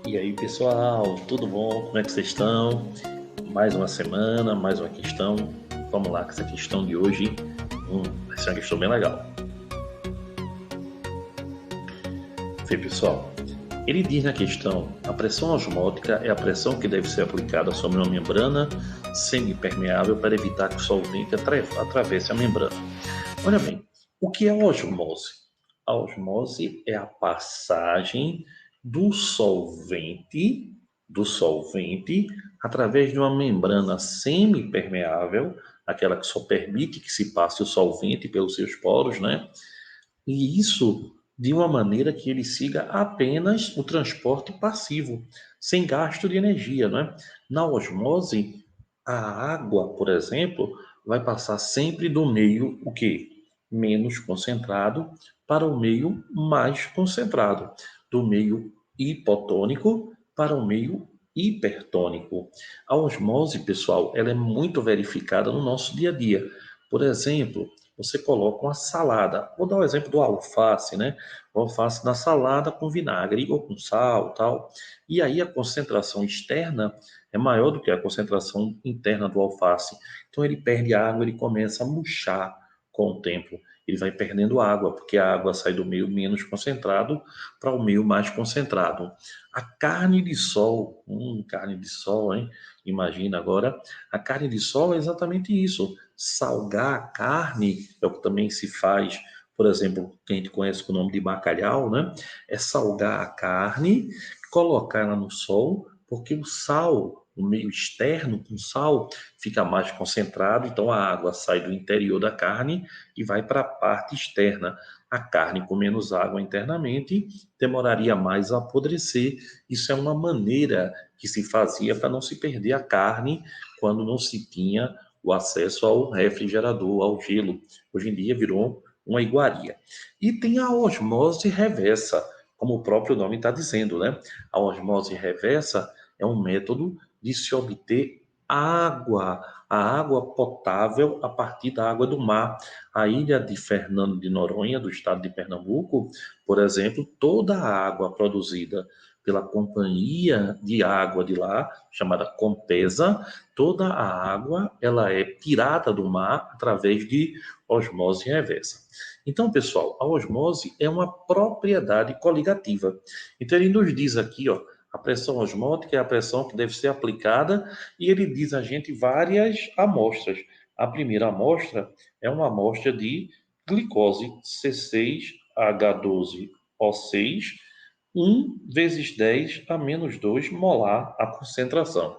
E aí, pessoal, tudo bom? Como é que vocês estão? Mais uma semana, mais uma questão. Vamos lá, com essa questão de hoje vai ser uma questão bem legal. Vê, pessoal, ele diz na questão: a pressão osmótica é a pressão que deve ser aplicada sobre uma membrana semipermeável para evitar que o solvente atravesse a membrana. Olha bem, o que é a osmose? A osmose é a passagem do solvente através de uma membrana semipermeável, aquela que só permite que se passe o solvente pelos seus poros, né? E isso de uma maneira que ele siga apenas o transporte passivo, sem gasto de energia, né? Na osmose, a água, por exemplo, vai passar sempre do meio o quê? Menos concentrado para o meio mais concentrado, do meio hipotônico para o meio hipertônico. A osmose, pessoal, ela é muito verificada no nosso dia a dia. Por exemplo, você coloca uma salada. Vou dar o exemplo do alface, né? O alface na salada com vinagre ou com sal, tal. E aí a concentração externa é maior do que a concentração interna do alface. Então ele perde água, ele começa a murchar com o tempo. Ele vai perdendo água, porque a água sai do meio menos concentrado para o meio mais concentrado. A carne de sol, carne de sol, hein? Imagina agora, a carne de sol é exatamente isso. Salgar a carne é o que também se faz, por exemplo, que a gente conhece com o nome de bacalhau, né? É salgar a carne, colocar ela no sol, porque o sal, o meio externo com sal, fica mais concentrado, então a água sai do interior da carne e vai para a parte externa. A carne com menos água internamente demoraria mais a apodrecer. Isso é uma maneira que se fazia para não se perder a carne quando não se tinha o acesso ao refrigerador, ao gelo. Hoje em dia virou uma iguaria. E tem a osmose reversa, como o próprio nome está dizendo, né? A osmose reversa é um método de se obter água, a água potável a partir da água do mar. A ilha de Fernando de Noronha, do estado de Pernambuco, por exemplo, toda a água produzida pela companhia de água de lá, chamada Compesa, toda a água ela é tirada do mar através de osmose reversa. Então, pessoal, a osmose é uma propriedade coligativa. Então, ele nos diz aqui, ó, a pressão osmótica é a pressão que deve ser aplicada e ele diz a gente várias amostras. A primeira amostra é uma amostra de glicose C6H12O6, 1 vezes 10 a menos 2 molar a concentração.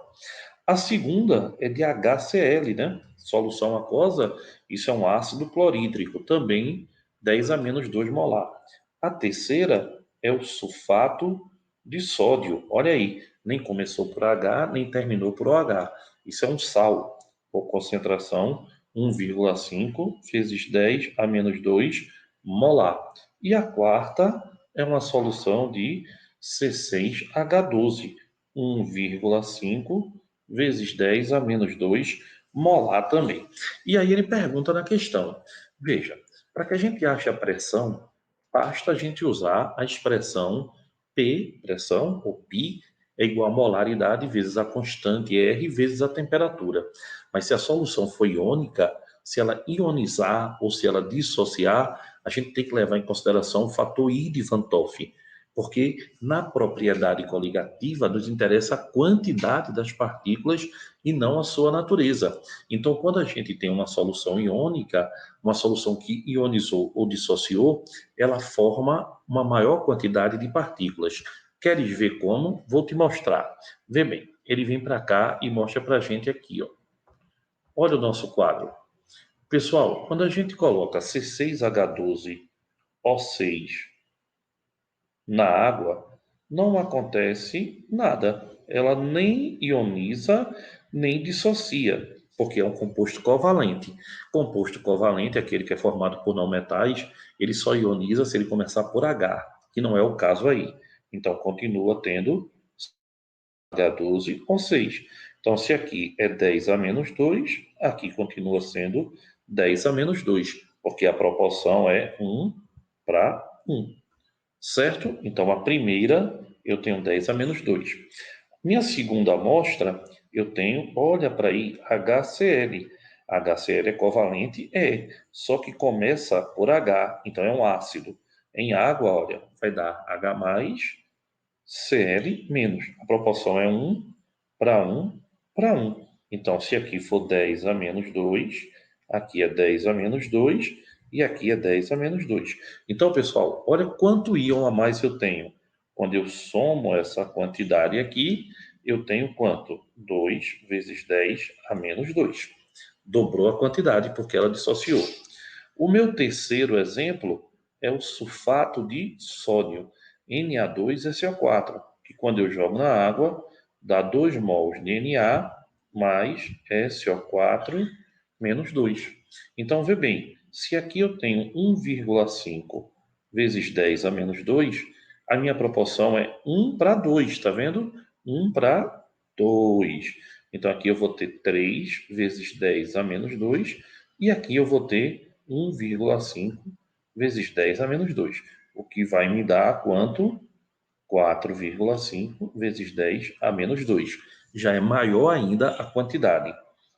A segunda é de HCl, né? Solução aquosa, isso é um ácido clorídrico, também 10 a menos 2 molar. A terceira é o sulfato de sódio. Olha aí, nem começou por H, nem terminou por OH. Isso é um sal, por concentração 1,5 vezes 10 a menos 2 molar. E a quarta é uma solução de C6H12, 1,5 vezes 10 a menos 2 molar também. E aí ele pergunta na questão, veja, para que a gente ache a pressão, basta a gente usar a expressão P, pressão, ou π, é igual a molaridade vezes a constante R vezes a temperatura. Mas se a solução for iônica, se ela ionizar ou se ela dissociar, a gente tem que levar em consideração o fator I de Van 't Hoff, porque na propriedade coligativa nos interessa a quantidade das partículas e não a sua natureza. Então, quando a gente tem uma solução iônica, uma solução que ionizou ou dissociou, ela forma uma maior quantidade de partículas. Queres ver como? Vou te mostrar. Vê bem, ele vem para cá e mostra para a gente aqui, ó. Olha o nosso quadro. Pessoal, quando a gente coloca C6H12O6 na água, não acontece nada. Ela nem ioniza, nem dissocia, porque é um composto covalente. Composto covalente, aquele que é formado por não metais, ele só ioniza se ele começar por H, que não é o caso aí. Então, continua tendo H12O6. Então, se aqui é 10 a menos 2, aqui continua sendo 10 a menos 2, porque a proporção é 1 para 1. Certo? Então, a primeira eu tenho 10 a menos 2. Minha segunda amostra, eu tenho, olha para aí, HCl. HCl é covalente? É, só que começa por H, então é um ácido. Em água, olha, vai dar H mais Cl menos. A proporção é 1 para 1 para 1. Então, se aqui for 10 a menos 2, aqui é 10 a menos 2 e aqui é 10 a menos 2. Então, pessoal, olha quanto íon a mais eu tenho. Quando eu somo essa quantidade aqui, eu tenho quanto? 2 vezes 10 a menos 2. Dobrou a quantidade porque ela dissociou. O meu terceiro exemplo é o sulfato de sódio, Na2SO4, que quando eu jogo na água, dá 2 mols de Na mais SO4 menos 2. Então, vê bem, se aqui eu tenho 1,5 vezes 10 a menos 2, a minha proporção é 1 para 2, está vendo? 1 para 2. Então, aqui eu vou ter 3 vezes 10 a menos 2, e aqui eu vou ter 1,5 vezes 10 a menos 2, o que vai me dar quanto? 4,5 vezes 10 a menos 2. Já é maior ainda a quantidade,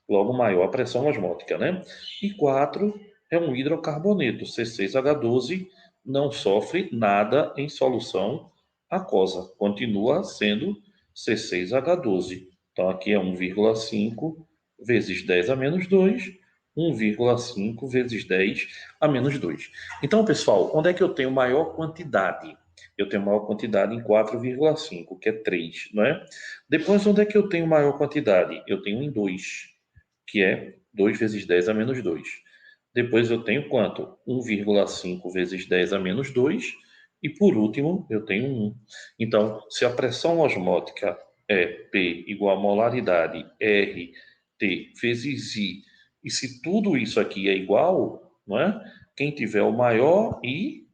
logo maior a pressão osmótica, né? E 4 é um hidrocarboneto, C6H12, não sofre nada em solução aquosa, continua sendo C6H12. Então aqui é 1,5 vezes 10 a menos 2, 1,5 vezes 10 a menos 2. Então, pessoal, onde é que eu tenho maior quantidade? Eu tenho maior quantidade em 4,5, que é 3, não é? Depois, onde é que eu tenho maior quantidade? Eu tenho em 2, que é 2 vezes 10 a menos 2. Depois eu tenho quanto? 1,5 vezes 10 a menos 2. E por último, eu tenho 1. Então, se a pressão osmótica é P igual a molaridade R T vezes I, e se tudo isso aqui é igual, não é? Quem tiver o maior I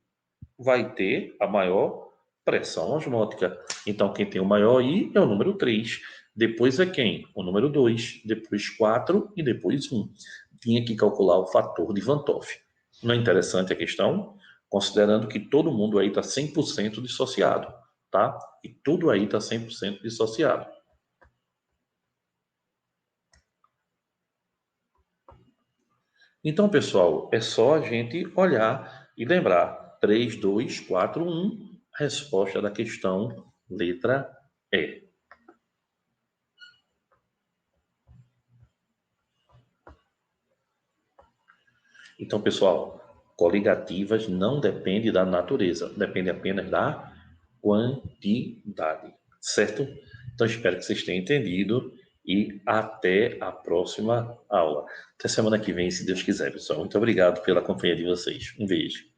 vai ter a maior pressão osmótica. Então, quem tem o maior I é o número 3. Depois é quem? O número 2. Depois 4 e depois 1. Tinha que calcular o fator de Van Toff. Não é interessante a questão? Considerando que todo mundo aí está 100% dissociado, tá? E tudo aí está 100% dissociado. Então, pessoal, é só a gente olhar e lembrar. 3, 2, 4, 1. Resposta da questão, letra E. Então, pessoal, coligativas não depende da natureza, depende apenas da quantidade, certo? Então, espero que vocês tenham entendido e até a próxima aula. Até semana que vem, se Deus quiser, pessoal. Muito obrigado pela companhia de vocês. Um beijo.